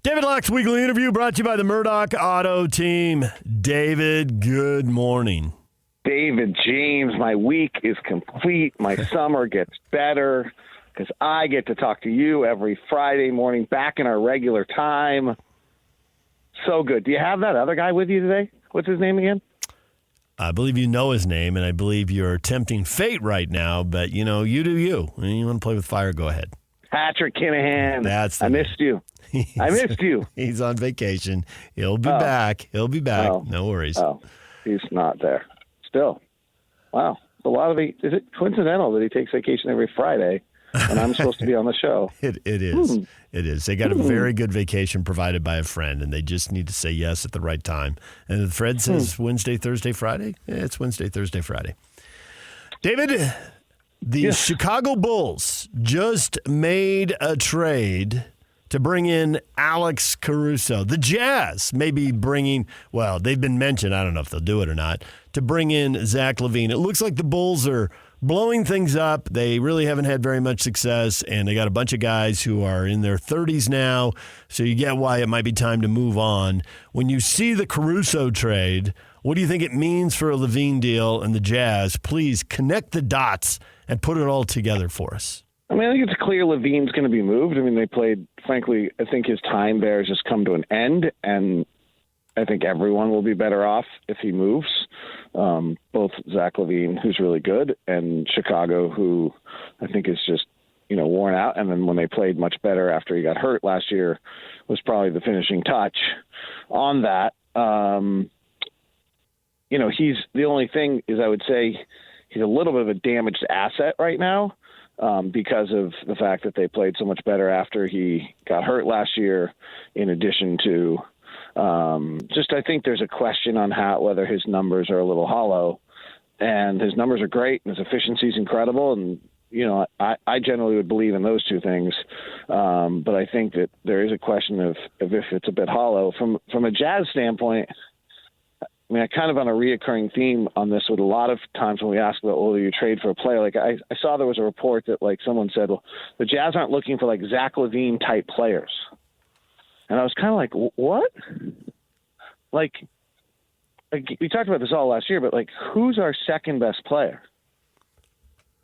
David Locke's weekly interview brought to you by the Murdoch Auto Team. David, good morning. David James, my week is complete. My summer gets better because I get to talk to you every Friday morning back in our regular time. So good. Do you have that other guy with you today? What's his name again? I believe you know his name, and I believe you're tempting fate right now, but, you know, you do you. When you want to play with fire, go ahead. Patrick Kinahan. I missed you. I missed you. He's on vacation. He'll be back. He'll be back. No worries. Oh, he's not there. Still. Wow. Is it coincidental that he takes vacation every Friday when I'm supposed to be on the show? It is. It is. They got a very good vacation provided by a friend, and they just need to say yes at the right time. And if Fred says Wednesday, Thursday, Friday, it's Wednesday, Thursday, Friday. David, the Chicago Bulls just made a trade to bring in Alex Caruso. The Jazz may be bringing, well, they've been mentioned, I don't know if they'll do it or not, to bring in Zach LaVine. It looks like the Bulls are blowing things up. They really haven't had very much success, and they got a bunch of guys who are in their 30s now, so you get why it might be time to move on. When you see the Caruso trade, what do you think it means for a LaVine deal and the Jazz? Please connect the dots and put it all together for us. I mean, I think it's clear LaVine's going to be moved. I mean, they played, frankly, I think his time there has just come to an end, and I think everyone will be better off if he moves. Both Zach LaVine, who's really good, and Chicago, who I think is just, worn out. And then when they played much better after he got hurt last year was probably the finishing touch on that. He's the only thing is I would say he's a little bit of a damaged asset right now. Because of the fact that they played so much better after he got hurt last year, in addition to I think there's a question on whether his numbers are a little hollow, and his numbers are great and his efficiency is incredible. And, I generally would believe in those two things. But I think that there is a question of if it's a bit hollow from a Jazz standpoint. I mean, I kind of on a reoccurring theme on this with a lot of times when we ask about, do you trade for a player? Like I saw there was a report that someone said, well, the Jazz aren't looking for Zach LaVine type players. And I was kind of like, what? We talked about this all last year, but who's our second best player?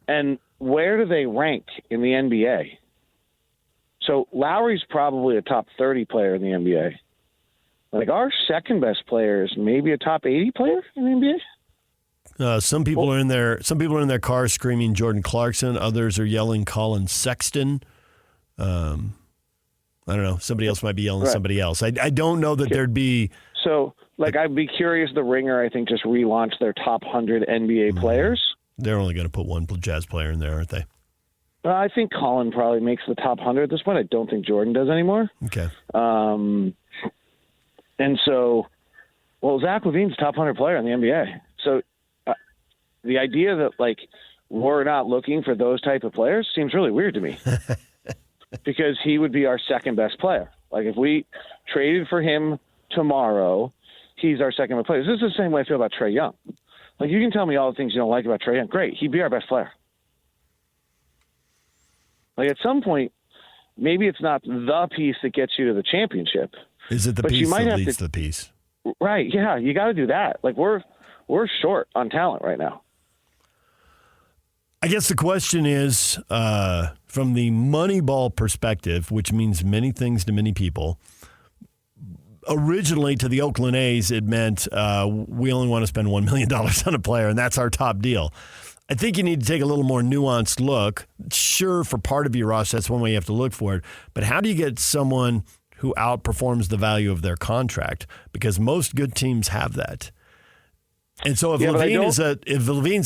And where do they rank in the NBA? So Lowry's probably a top 30 player in the NBA. Our second best player is maybe a top 80 player in the NBA. Some people are in their cars screaming Jordan Clarkson. Others are yelling Colin Sexton. I don't know. Somebody else might be yelling somebody else. I don't know that there'd be. So, I'd be curious. The Ringer, I think, just relaunched their top 100 NBA players. They're only going to put one Jazz player in there, aren't they? I think Colin probably makes the top 100 at this point. I don't think Jordan does anymore. Okay. And so, Zach LaVine's a top 100 player in the NBA. So the idea that, we're not looking for those type of players seems really weird to me because he would be our second best player. If we traded for him tomorrow, he's our second best player. This is the same way I feel about Trae Young. You can tell me all the things you don't like about Trae Young. Great. He'd be our best player. At some point, maybe it's not the piece that gets you to the championship. Is it the piece that leads to the piece? Right, yeah, you got to do that. We're short on talent right now. I guess the question is, from the Moneyball perspective, which means many things to many people, originally to the Oakland A's, it meant we only want to spend $1 million on a player, and that's our top deal. I think you need to take a little more nuanced look. Sure, for part of your roster, that's one way you have to look for it. But how do you get someone who outperforms the value of their contract? Because most good teams have that. And so if LaVine's a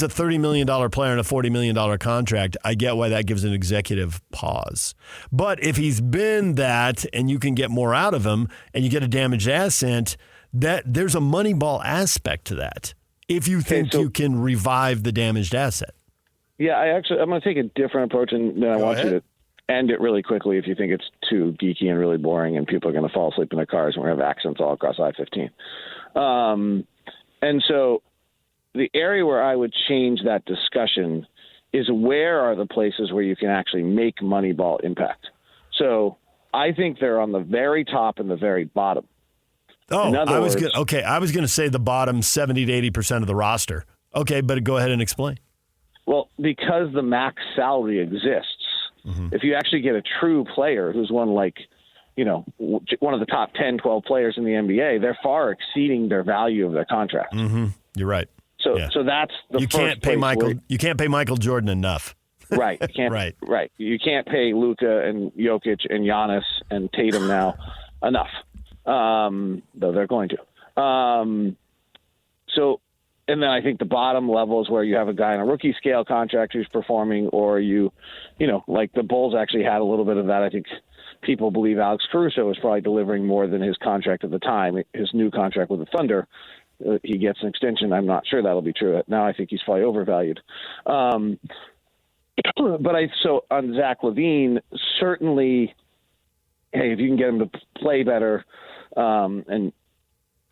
$30 million player and a $40 million contract, I get why that gives an executive pause. But if he's been that and you can get more out of him and you get a damaged asset, that there's a Moneyball aspect to that. If you think you can revive the damaged asset. Yeah, I'm going to take a different approach, and then I want you to end it really quickly if you think it's too geeky and really boring and people are going to fall asleep in their cars and we have accidents all across I-15. And so the area where I would change that discussion is where are the places where you can actually make Moneyball impact. So I think they're on the very top and the very bottom. Oh, I was going to say the bottom 70 to 80% of the roster. Okay, but go ahead and explain. Well, because the max salary exists, if you actually get a true player who's one of the top 10, 12 players in the NBA, they're far exceeding their value of their contract. Mm-hmm. You're right. So that's the you can't pay Michael. You can't pay Michael Jordan enough. Right. You can't, right. You can't pay Luka and Jokic and Giannis and Tatum now enough. Though they're going to. And then I think the bottom level is where you have a guy on a rookie scale contract who's performing, or like the Bulls actually had a little bit of that. I think people believe Alex Caruso is probably delivering more than his contract at the time. His new contract with the Thunder, he gets an extension. I'm not sure that'll be true. Now I think he's probably overvalued. So on Zach LaVine, certainly, hey, if you can get him to play better, and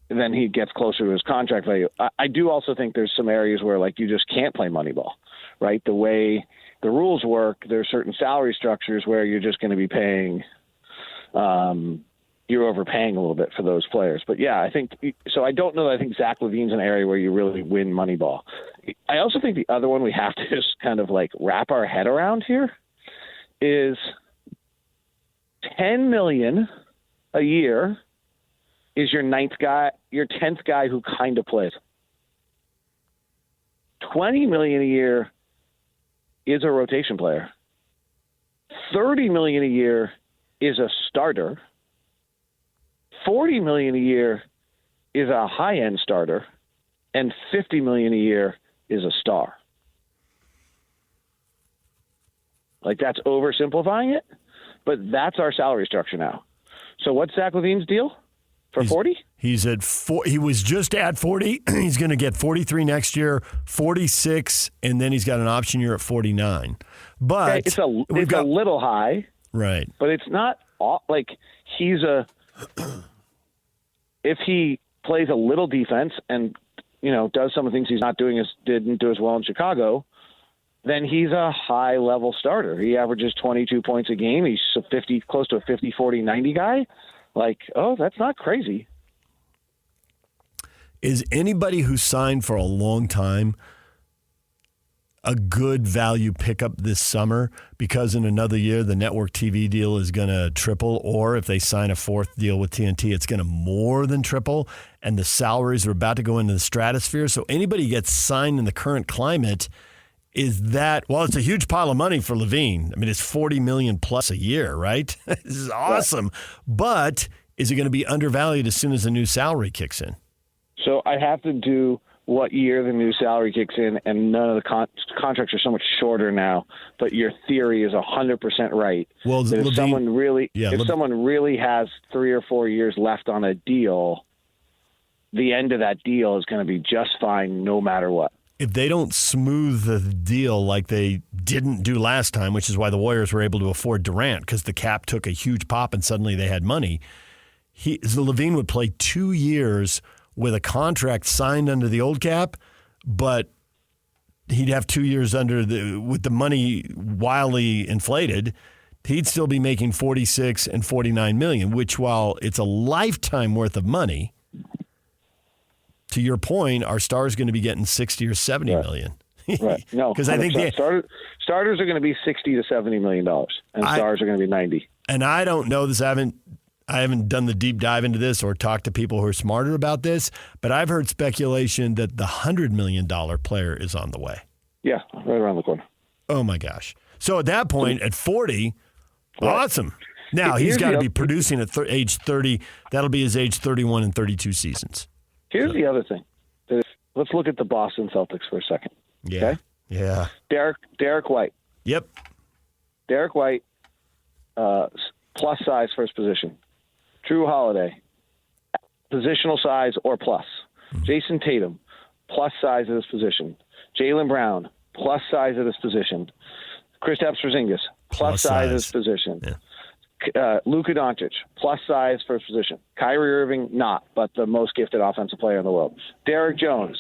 then he gets closer to his contract value. I do also think there's some areas where you just can't play Moneyball, right? The way the rules work, there's certain salary structures where you're just going to be paying, you're overpaying a little bit for those players. But yeah, I think so. I don't know that I think Zach LaVine's an area where you really win Moneyball. I also think the other one we have to just kind of wrap our head around here is $10 million a year is your 10th guy who kind of plays. $20 million a year is a rotation player. $30 million a year is a starter. $40 million a year is a high-end starter, and $50 million a year is a star. That's oversimplifying it, but that's our salary structure now. So what's Zach LaVine's deal? For 40? He's at 4. He was just at 40. He's going to get 43 next year, 46, and then he's got an option year at 49. But it's a little high. Right. But it's not he's if he plays a little defense and does some of the things he's not doing didn't do as well in Chicago, then he's a high level starter. He averages 22 points a game. He's close to a 50, 40, 90 guy. That's not crazy. Is anybody who signed for a long time a good value pickup this summer because in another year the network TV deal is going to triple, or if they sign a fourth deal with TNT, it's going to more than triple, and the salaries are about to go into the stratosphere? So anybody gets signed in the current climate, it's a huge pile of money for LaVine. I mean, it's $40 million plus a year, right? This is awesome. Yeah. But is it going to be undervalued as soon as the new salary kicks in? So I have to do what year the new salary kicks in, and none of the contracts are so much shorter now. But your theory is 100% right. Well, that if someone really has 3 or 4 years left on a deal, the end of that deal is going to be just fine no matter what. If they don't smooth the deal like they didn't do last time, which is why the Warriors were able to afford Durant, because the cap took a huge pop and suddenly they had money, LaVine would play 2 years with a contract signed under the old cap, but he'd have 2 years with the money wildly inflated. He'd still be making $46 and $49 million, which, while it's a lifetime worth of money, to your point, our stars going to be getting 60 or 70 million. Right. No, because I think starters are going to be $60 to $70 million, and stars are going to be 90. And I don't know this. I haven't done the deep dive into this or talked to people who are smarter about this, but I've heard speculation that the $100 million player is on the way. Yeah, right around the corner. Oh my gosh! So at that point, at 40, awesome. Now he's got to be producing at age 30. That'll be his age 31 and 32 seasons. Here's the other thing. Let's look at the Boston Celtics for a second. Yeah. Okay? Yeah. Derek White. Yep. Derek White, plus size first position. Drew Holiday, positional size or plus. Mm-hmm. Jason Tatum, plus size at his position. Jaylen Brown, plus size at his position. Kristaps Porzingis, plus size at his position. Yeah. Luka Doncic, plus size first position. Kyrie Irving, not, but the most gifted offensive player in the world. Derek Jones,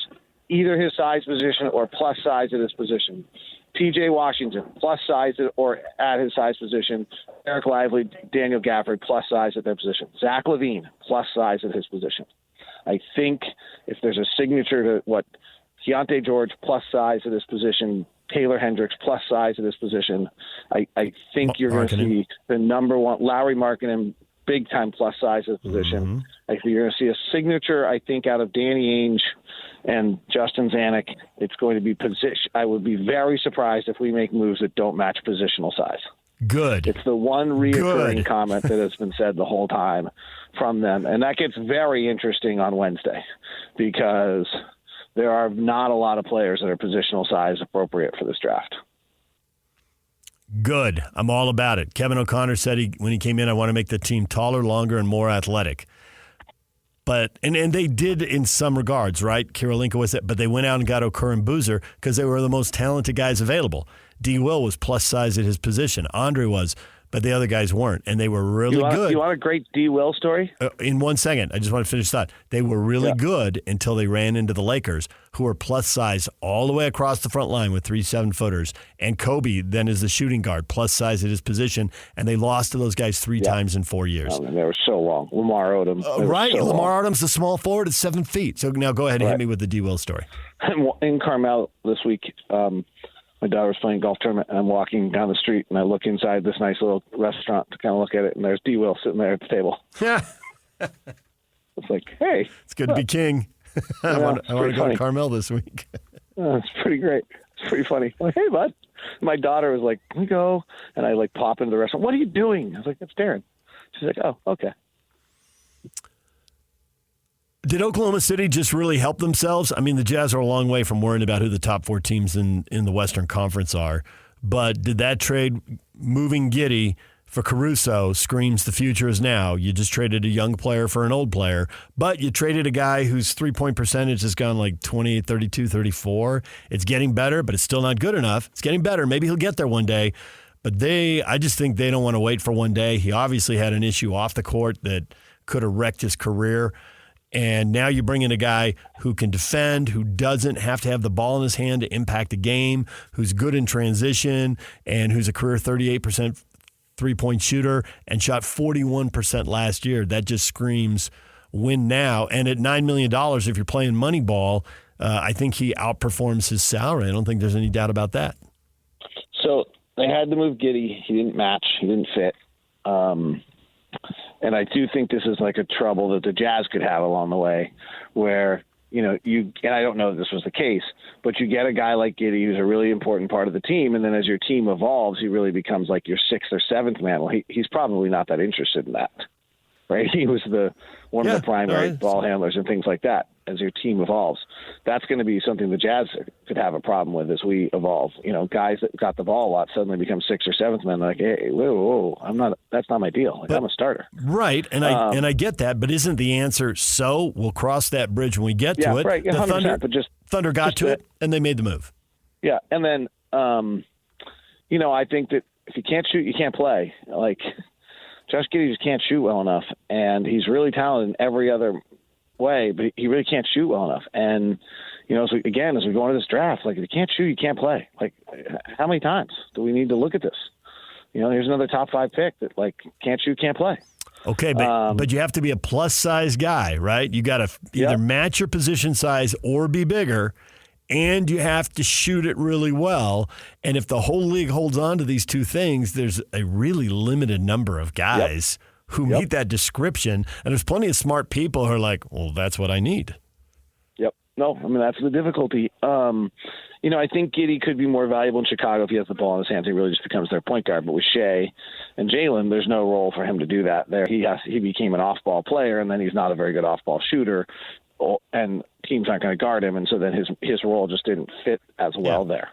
either his size position or plus size at his position. P.J. Washington, plus size or at his size position. Eric Lively, Daniel Gafford, plus size at their position. Zach LaVine, plus size at his position. I think if there's a signature to what Keontae George, plus size at his position, Taylor Hendricks, plus size at his position, I think you're going to see the number one, Lowry Markkanen, big-time plus size at his position. Mm-hmm. I think you're going to see a signature, I think, out of Danny Ainge and Justin Zanuck. It's going to be position. I would be very surprised if we make moves that don't match positional size. Good. It's the one reoccurring comment that has been said the whole time from them. And that gets very interesting on Wednesday because there are not a lot of players that are positional size appropriate for this draft. Good. I'm all about it. Kevin O'Connor said when he came in, I want to make the team taller, longer, and more athletic. But and they did in some regards, right? Kirilenko was it, but they went out and got Okur and Boozer because they were the most talented guys available. D. Will was plus size at his position. Andre was, but the other guys weren't, and they were really good. You want a great D. Will story? In 1 second, I just want to finish that. They were really good until they ran into the Lakers, who were plus size all the way across the front line with 3 7-footers. And Kobe then is the shooting guard, plus size at his position, and they lost to those guys 3 times in 4 years. Oh, they were so long. Lamar Odom. Right. So Lamar Odom's a small forward at 7 feet. So now go ahead and hit me with the D. Will story. In Carmel this week, my daughter was playing golf tournament, and I'm walking down the street, and I look inside this nice little restaurant to kind of look at it, and there's D. Will sitting there at the table. Yeah. It's like, hey. It's good to be king. I want to go to Carmel this week. It's pretty great. It's pretty funny. I'm like, hey, bud. My daughter was like, can we go? And I, pop into the restaurant. What are you doing? I was like, it's Darren. She's like, oh, okay. Did Oklahoma City just really help themselves? I mean, the Jazz are a long way from worrying about who the top 4 teams in the Western Conference are. But did that trade, moving Giddey for Caruso, screams the future is now? You just traded a young player for an old player, but you traded a guy whose three-point percentage has gone 20, 32, 34. It's getting better, but it's still not good enough. It's getting better. Maybe he'll get there one day. But I just think they don't want to wait for one day. He obviously had an issue off the court that could have wrecked his career. And now you bring in a guy who can defend, who doesn't have to have the ball in his hand to impact a game, who's good in transition, and who's a career 38% three-point shooter and shot 41% last year. That just screams win now. And at $9 million, if you're playing money ball, I think he outperforms his salary. I don't think there's any doubt about that. So they had to move Giddey. He didn't match. He didn't fit. And I do think this is a trouble that the Jazz could have along the way where, and I don't know if this was the case, but you get a guy like Giddey who's a really important part of the team, and then as your team evolves, he really becomes your 6th or 7th man. Well, he's probably not that interested in that, right? He was one of the primary ball handlers and things like that. As your team evolves, that's going to be something the Jazz could have a problem with as we evolve. Guys that got the ball a lot suddenly become 6th or 7th men. Like, hey, whoa, that's not my deal. I'm a starter. Right, and I get that, but isn't the answer? So we'll cross that bridge when we get to it. Right, 100%. But Thunder got to it, and they made the move. Yeah, and then I think that if you can't shoot, you can't play. Josh Giddey just can't shoot well enough, and he's really talented in every other way, but he really can't shoot well enough. And as we go into this draft, if you can't shoot, you can't play. How many times do we need to look at this? Here's another top 5 pick that can't shoot, can't play. Okay, but you have to be a plus size guy, right? You got to either match your position size or be bigger, and you have to shoot it really well. And if the whole league holds on to these 2 things, there's a really limited number of guys who meet that description. And there's plenty of smart people who are like, well, that's what I need. Yep. No, that's the difficulty. I think Giddey could be more valuable in Chicago if he has the ball in his hands. He really just becomes their point guard. But with Shea and Jalen, there's no role for him to do that there. He became an off-ball player, and then he's not a very good off-ball shooter, and teams aren't going to guard him. And so then his role just didn't fit as well there.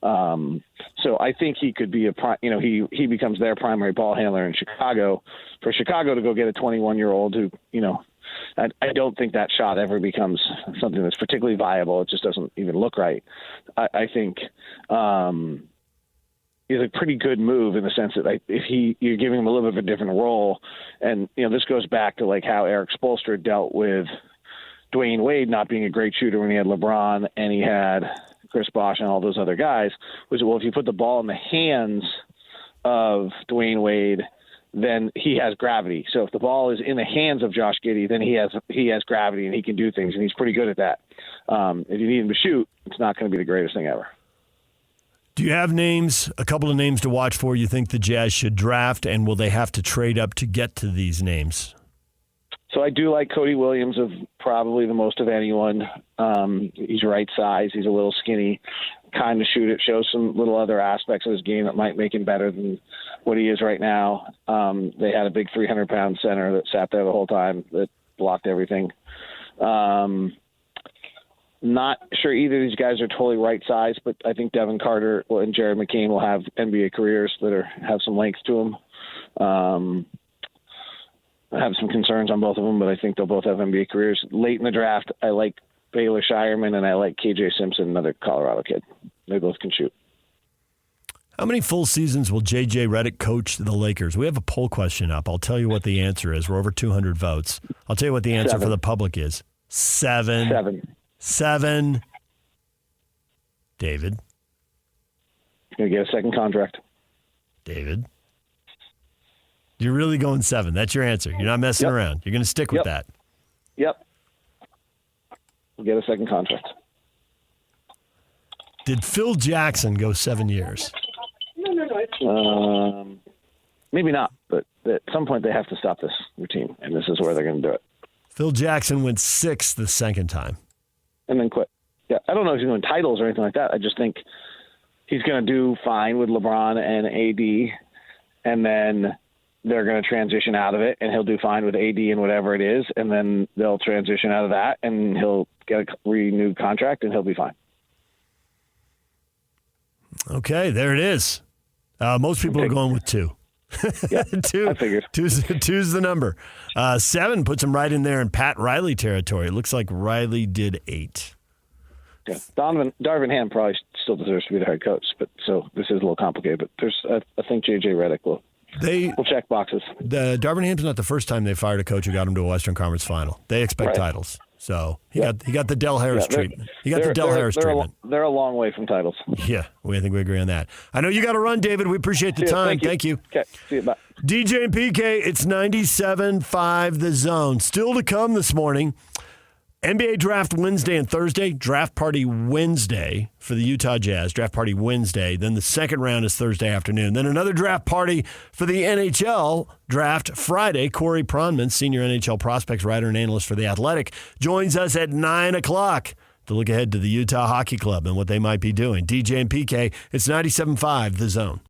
So I think he could be he becomes their primary ball handler in Chicago. For Chicago to go get a 21-year-old who, I don't think that shot ever becomes something that's particularly viable. It just doesn't even look right. I think is a pretty good move in the sense that if you're giving him a little bit of a different role, and this goes back to how Eric Spoelstra dealt with Dwayne Wade not being a great shooter when he had LeBron and he had Chris Bosh and all those other guys, was, well, if you put the ball in the hands of Dwayne Wade, then he has gravity. So if the ball is in the hands of Josh Giddey, then he has gravity and he can do things, and he's pretty good at that. If you need him to shoot, it's not going to be the greatest thing ever. Do you have names, a couple of names to watch for you think the Jazz should draft, and will they have to trade up to get to these names? So I do like Cody Williams of probably the most of anyone. He's right size. He's a little skinny, kind of shoot it, shows some little other aspects of his game that might make him better than what he is right now. They had a big 300-pound center that sat there the whole time that blocked everything. Not sure either of these guys are totally right size, but I think Devin Carter and Jared McCain will have NBA careers that have some length to them. I have some concerns on both of them, but I think they'll both have NBA careers. Late in the draft, I like Baylor Shireman and I like KJ Simpson, another Colorado kid. They both can shoot. How many full seasons will J.J. Redick coach the Lakers? We have a poll question up. I'll tell you what the answer is. We're over 200 votes. I'll tell you what the answer 7. for the public is. 7. 7. David. Going to get a second contract. David. You're really going 7. That's your answer. You're not messing around. You're going to stick with that. Yep. We'll get a second contract. Did Phil Jackson go 7 years? Maybe not, but at some point they have to stop this routine, and this is where they're going to do it. Phil Jackson went 6 the second time. And then quit. Yeah, I don't know if he's going to win titles or anything like that. I just think he's going to do fine with LeBron and AD, and then they're going to transition out of it, and he'll do fine with AD and whatever it is, and then they'll transition out of that, and he'll get a renewed contract, and he'll be fine. Okay, there it is. Most people are going with 2. Yeah, 2. I figured. Two's the number. 7 puts him right in there in Pat Riley territory. It looks like Riley did 8. Yeah, Darvin Ham probably still deserves to be the head coach, but so this is a little complicated. But I think J.J. Redick will check boxes. Darvin Ham's not the first time they fired a coach who got him to a Western Conference final. They expect titles. So he got the Del Harris treatment. He got the Del Harris treatment. They're a long way from titles. Yeah, I think we agree on that. I know you got to run, David. We appreciate the time. Thank you. Okay, see you. Bye. DJ and PK, it's 97.5 The Zone. Still to come this morning. NBA Draft Wednesday and Thursday. Draft Party Wednesday for the Utah Jazz. Draft Party Wednesday. Then the second round is Thursday afternoon. Then another draft party for the NHL Draft Friday. Corey Pronman, senior NHL prospects writer and analyst for The Athletic, joins us at 9 o'clock to look ahead to the Utah Hockey Club and what they might be doing. DJ and PK, it's 97.5 The Zone.